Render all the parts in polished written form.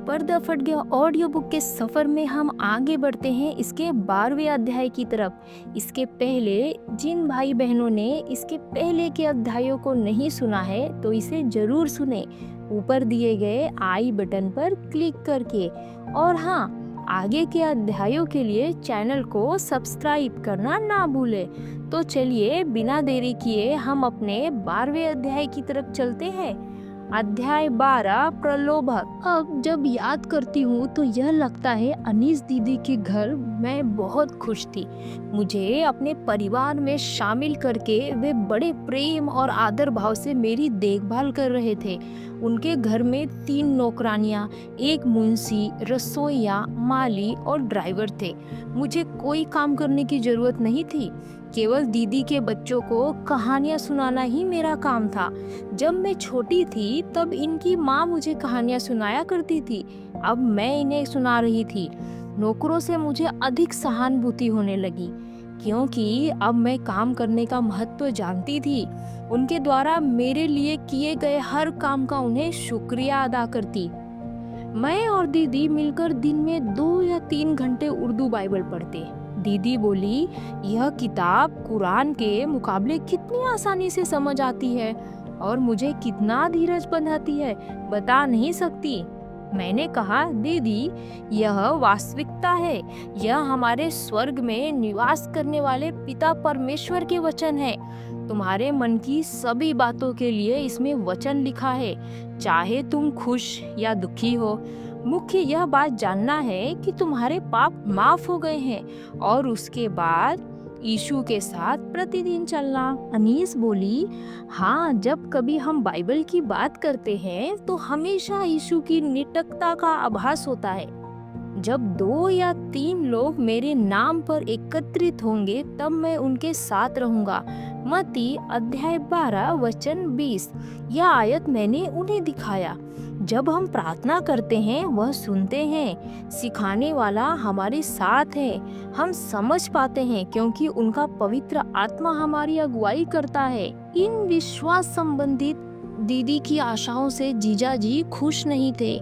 पर्दा फट गया ऑडियो बुक के सफर में हम आगे बढ़ते हैं इसके 12वें अध्याय की तरफ। इसके पहले जिन भाई बहनों ने इसके पहले के अध्यायों को नहीं सुना है तो इसे जरूर सुने, ऊपर दिए गए आई बटन पर क्लिक करके। और हाँ, आगे के अध्यायों के लिए चैनल को सब्सक्राइब करना ना भूले। तो चलिए बिना देरी किए हम अपने 12वें अध्याय की तरफ चलते हैं। अध्याय 12, प्रलोभक। अब जब याद करती हूँ तो यह लगता है अनीस दीदी के घर मैं बहुत खुश थी। मुझे अपने परिवार में शामिल करके वे बड़े प्रेम और आदर भाव से मेरी देखभाल कर रहे थे। उनके घर में 3 नौकरानियाँ, एक मुंशी, रसोइया, माली और ड्राइवर थे। मुझे कोई काम करने की जरूरत नहीं थी, केवल दीदी के बच्चों को कहानियाँ सुनाना ही मेरा काम था। जब मैं छोटी थी तब इनकी माँ मुझे कहानियाँ सुनाया करती थी, अब मैं इन्हें सुना रही थी। नौकरों से मुझे अधिक सहानुभूति होने लगी, क्योंकि अब मैं काम करने का महत्व जानती थी। उनके द्वारा मेरे लिए किए गए हर काम का उन्हें शुक्रिया अदा करती। मैं और दीदी मिलकर दिन में 2 या 3 घंटे उर्दू बाइबल पढ़ते। दीदी बोली, यह किताब कुरान के मुकाबले कितनी आसानी से समझ आती है और मुझे कितना धीरज बंधाती है, बता नहीं सकती। मैंने कहा, दीदी यह वास्तविकता है, यह हमारे स्वर्ग में निवास करने वाले पिता परमेश्वर के वचन है। तुम्हारे मन की सभी बातों के लिए इसमें वचन लिखा है, चाहे तुम खुश या दुखी हो। मुख्य यह बात जानना है कि तुम्हारे पाप माफ हो गए हैं और उसके बाद यीशु के साथ प्रतिदिन चलना। अनीस बोली, हाँ, जब कभी हम बाइबल की बात करते हैं तो हमेशा यीशु की निटकता का आभास होता है। जब 2 या 3 लोग मेरे नाम पर एकत्रित होंगे तब मैं उनके साथ रहूंगा। मत्ती अध्याय 12 वचन 20। यह आयत मैंने उन्हें दिखाया। जब हम प्रार्थना करते हैं वह सुनते हैं, सिखाने वाला हमारे साथ है। हम समझ पाते हैं क्योंकि उनका पवित्र आत्मा हमारी अगुवाई करता है। इन विश्वास संबंधित दीदी की आशाओं से जीजाजी खुश नहीं थे।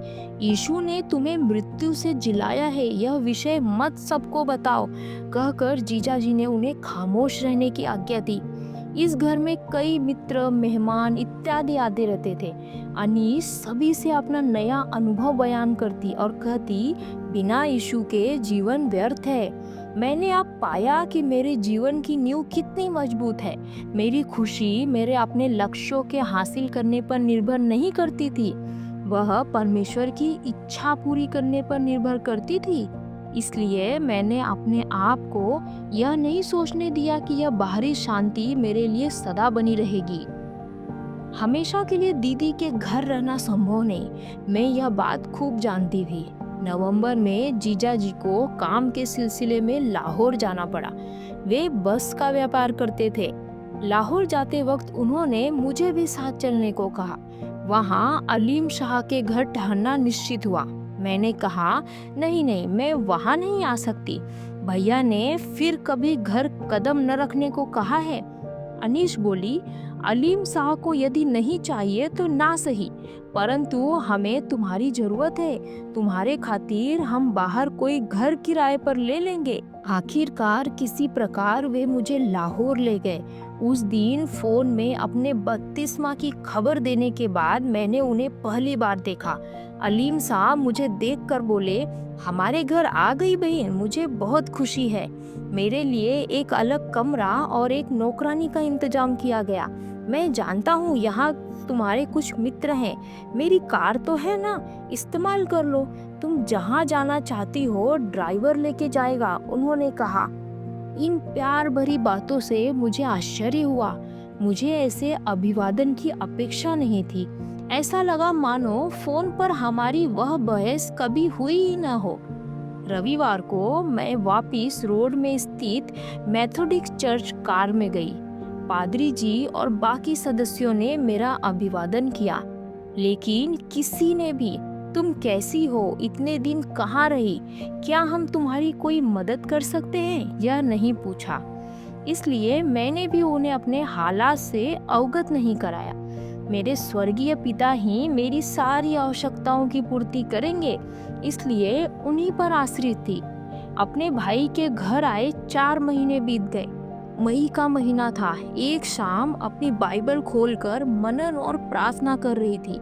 यीशु ने तुम्हें मृत्यु से जिलाया है, यह विषय मत सबको बताओ, कहकर जीजाजी ने उन्हें खामोश रहने की आज्ञा दी। इस घर में कई मित्र, मेहमान इत्यादि आते रहते थे। अनीस सभी से अपना नया अनुभव बयान करती और कहती, बिना यीशु के जीवन व्यर्थ है। मैंने अब पाया कि मेरे जीवन की नींव कितनी मजबूत है। मेरी खुशी मेरे अपने लक्ष्यों के हासिल करने पर निर्भर नहीं करती थी, वह परमेश्वर की इच्छा पूरी करने पर निर्भर करती थी। इसलिए मैंने अपने आप को यह नहीं सोचने दिया कि यह बाहरी शांति मेरे लिए सदा बनी रहेगी। हमेशा के लिए दीदी के घर रहना संभव नहीं, मैं यह बात खूब जानती थी। नवंबर में जीजाजी को काम के सिलसिले में लाहौर जाना पड़ा। वे बस का व्यापार करते थे। लाहौर जाते वक्त उन्होंने मुझे भी साथ चलने को कहा। वहाँ अलीम शाह के घर ठहरना निश्चित हुआ। मैंने कहा, नहीं, मैं वहाँ नहीं आ सकती। भैया ने फिर कभी घर कदम न रखने को कहा है। अनीश बोली, अलीम शाह को यदि नहीं चाहिए तो ना सही, परंतु हमें तुम्हारी जरूरत है। तुम्हारे खातिर हम बाहर कोई घर किराए पर ले लेंगे। आखिरकार किसी प्रकार वे मुझे लाहौर ले गए। उस दिन फोन में अपने बपतिस्मा की खबर देने के बाद मैंने उन्हें पहली बार देखा। अलीम साहब मुझे देखकर बोले, हमारे घर आ गई बहन, मुझे बहुत खुशी है। मेरे लिए एक अलग कमरा और एक नौकरानी का इंतजाम किया गया। मैं जानता हूँ यहाँ तुम्हारे कुछ मित्र हैं, मेरी कार तो है ना, इस्तेमाल कर लो। तुम जहाँ जाना चाहती हो ड्राइवर लेके जाएगा, उन्होंने कहा। इन प्यार भरी बातों से मुझे आश्चर्य हुआ। मुझे ऐसे अभिवादन की अपेक्षा नहीं थी। ऐसा लगा मानो फोन पर हमारी वह बहस कभी हुई ही न हो। रविवार को मैं वापिस रोड में स्थित मेथोडिस्ट चर्च कार में गई। पादरी जी और बाकी सदस्यों ने मेरा अभिवादन किया, लेकिन किसी ने भी तुम कैसी हो, इतने दिन कहाँ रही, क्या हम तुम्हारी कोई मदद कर सकते हैं, यह नहीं पूछा। इसलिए मैंने भी उन्हें अपने हालात से अवगत नहीं कराया। मेरे स्वर्गीय पिता ही मेरी सारी आवश्यकताओं की पूर्ति करेंगे, इसलिए उन्हीं पर आश्रित थी। अपने भाई के घर आए 4 महीने बीत गए। मई का महीना था। एक शाम अपनी बाइबल खोलकर मनन और प्रार्थना कर रही थी।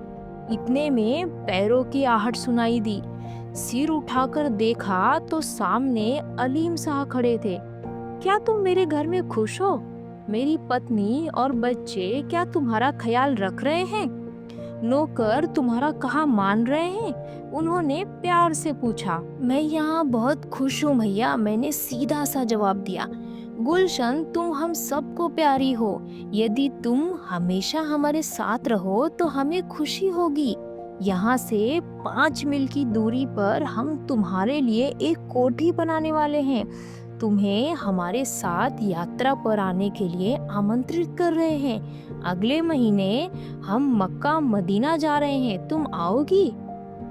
इतने में पैरों की आहट सुनाई दी। सिर उठाकर देखा तो सामने अलीम साह खड़े थे। क्या तुम मेरे घर में खुश हो? मेरी पत्नी और बच्चे क्या तुम्हारा ख्याल रख रहे हैं? नौकर तुम्हारा कहा मान रहे हैं? उन्होंने प्यार से पूछा। मैं यहाँ बहुत खुश हूँ भैया, मैंने सीधा सा जवाब दिया। गुलशन, तुम हम सबको प्यारी हो। यदि तुम हमेशा हमारे साथ रहो तो हमें खुशी होगी। यहाँ से 5 मील की दूरी पर हम तुम्हारे लिए एक कोठी बनाने वाले हैं। तुम्हें हमारे साथ यात्रा पर आने के लिए आमंत्रित कर रहे हैं। अगले महीने हम मक्का मदीना जा रहे हैं, तुम आओगी?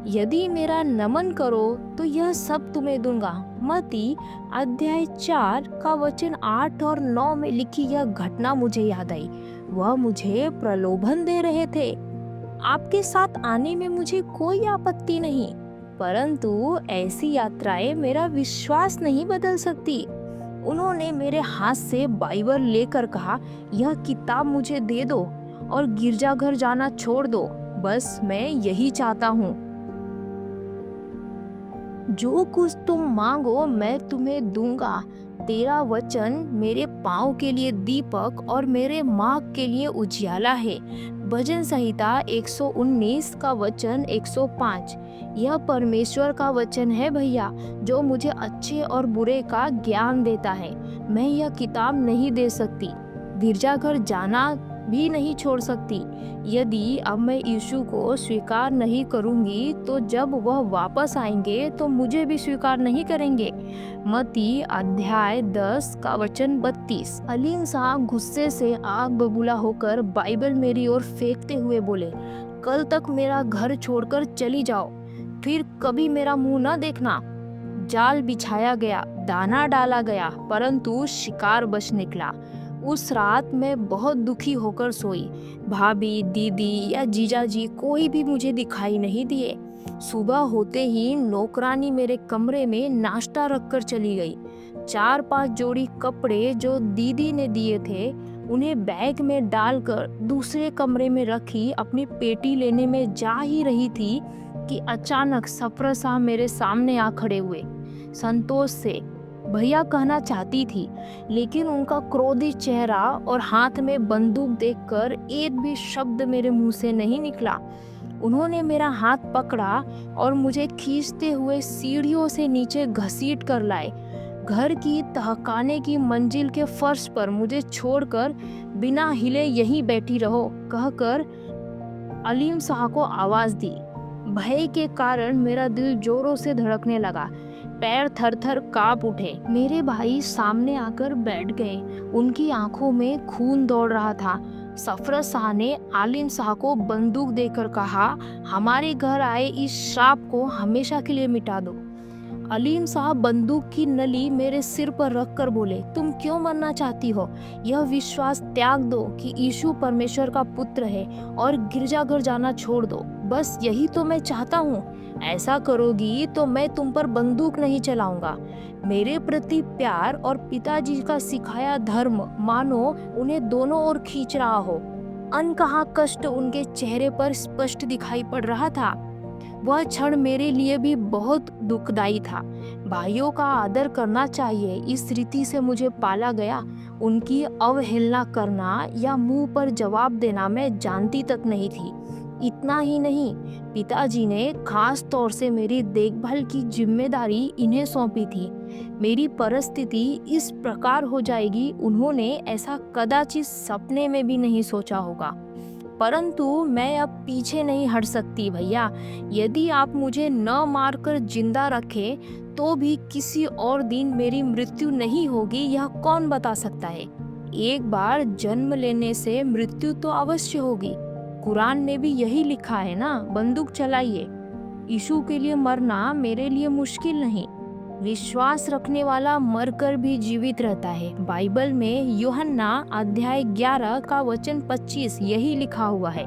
यदि मेरा नमन करो तो यह सब तुम्हें दूंगा। मत्ती अध्याय 4 का वचन 8 और 9 में लिखी यह घटना मुझे याद आई। वह मुझे प्रलोभन दे रहे थे। आपके साथ आने में मुझे कोई आपत्ति नहीं, परंतु ऐसी यात्राएं मेरा विश्वास नहीं बदल सकती। उन्होंने मेरे हाथ से बाइबल लेकर कहा, यह किताब मुझे दे दो और गिरजाघर जाना छोड़ दो। बस मैं यही चाहता हूँ। जो कुछ तुम मांगो मैं तुम्हें दूंगा। तेरा वचन मेरे पाँव के लिए दीपक और मेरे मार्ग के लिए उजियाला है। भजन संहिता 119 का वचन 105। यह परमेश्वर का वचन है भैया, जो मुझे अच्छे और बुरे का ज्ञान देता है। मैं यह किताब नहीं दे सकती, गिरजाघर जाना भी नहीं छोड़ सकती। यदि अब मैं यीशु को स्वीकार नहीं करूंगी तो जब वह वापस आएंगे तो मुझे भी स्वीकार नहीं करेंगे। मत्ती अध्याय 10 का वचन 32। अलीम साहब गुस्से से आग बबूला होकर बाइबल मेरी ओर फेंकते हुए बोले, कल तक मेरा घर छोड़कर चली जाओ, फिर कभी मेरा मुंह न देखना। जाल बिछाया गया, दाना डाला गया, परंतु शिकार बच निकला। उस रात मैं बहुत दुखी होकर सोई। भाभी, दीदी या जीजाजी कोई भी मुझे दिखाई नहीं दिए। सुबह होते ही नौकरानी मेरे कमरे में नाश्ता रखकर चली गई। 4-5 जोड़ी कपड़े जो दीदी ने दिए थे उन्हें बैग में डालकर दूसरे कमरे में रखी अपनी पेटी लेने में जा ही रही थी कि अचानक सफर साहब मेरे सामने आ खड़े हुए। संतोष से भैया कहना चाहती थी, लेकिन उनका क्रोधित चेहरा और हाथ में बंदूक देखकर एक भी शब्द मेरे मुंह से नहीं निकला। उन्होंने मेरा हाथ पकड़ा और मुझे खींचते हुए सीढ़ियों से नीचे घसीट कर लाए। घर की तहखाने की मंजिल के फर्श पर मुझे छोड़कर बिना हिले यहीं बैठी रहो कहकर अलीम शाह को आवाज दी। भय के कारण मेरा दिल जोरों से धड़कने लगा, पैर थर-थर कांप उठे। मेरे भाई सामने आकर बैठ गए। उनकी आंखों में खून दौड़ रहा था। सफरत शाह ने आलिम शाह को बंदूक देकर कहा, हमारे घर आए इस श्राप को हमेशा के लिए मिटा दो। अलीम साहब बंदूक की नली मेरे सिर पर रखकर बोले, तुम क्यों मरना चाहती हो? यह विश्वास त्याग दो कि यीशु परमेश्वर का पुत्र है और गिरजाघर जाना छोड़ दो। बस यही तो मैं चाहता हूँ। ऐसा करोगी तो मैं तुम पर बंदूक नहीं चलाऊंगा। मेरे प्रति प्यार और पिताजी का सिखाया धर्म मानो उन्हें दोनों ओर खींच रहा हो। अनकहा कष्ट उनके चेहरे पर स्पष्ट दिखाई पड़ रहा था। वह क्षण मेरे लिए भी बहुत दुखदाई था। भाइयों का आदर करना चाहिए, इस रीति से मुझे पाला गया। उनकी अवहेलना करना या मुंह पर जवाब देना मैं जानती तक नहीं थी। इतना ही नहीं, पिताजी ने खास तौर से मेरी देखभाल की जिम्मेदारी इन्हें सौंपी थी। मेरी परिस्थिति इस प्रकार हो जाएगी, उन्होंने ऐसा कदाचित सपने में भी नहीं सोचा होगा। परंतु मैं अब पीछे नहीं हट सकती भैया। यदि आप मुझे न मारकर जिंदा रखें तो भी किसी और दिन मेरी मृत्यु नहीं होगी, यह कौन बता सकता है। एक बार जन्म लेने से मृत्यु तो अवश्य होगी। कुरान ने भी यही लिखा है ना, बंदूक चलाइए। यीशु के लिए मरना मेरे लिए मुश्किल नहीं। विश्वास रखने वाला मरकर भी जीवित रहता है। बाइबल में यूहन्ना अध्याय 11 का वचन 25 यही लिखा हुआ है।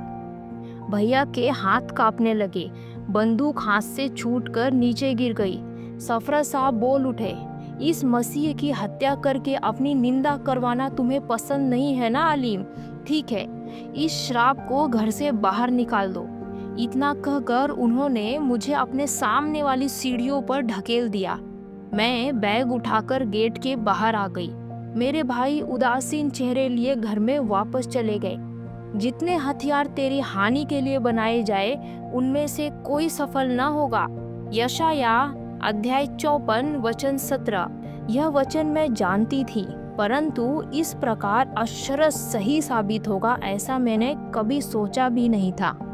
भैया के हाथ कांपने लगे। बंदूक हाथ से छूटकर नीचे गिर गई। सरफराज साहब बोल उठे, इस मसीह की हत्या करके अपनी निंदा करवाना तुम्हें पसंद नहीं है ना अलीम? ठीक है, इस श्राप को घर से बाहर निकाल दो। इतना कहकर उन्होंने मुझे अपने सामने वाली सीढ़ियों पर ढकेल दिया। मैं बैग उठाकर गेट के बाहर आ गई। मेरे भाई उदासीन चेहरे लिए घर में वापस चले गए। जितने हथियार तेरी हानि के लिए बनाए जाए, उनमें से कोई सफल न होगा। यशाया अध्याय 54 वचन 17। यह वचन मैं जानती थी, परंतु इस प्रकार अक्षरशः सही साबित होगा ऐसा मैंने कभी सोचा भी नहीं था।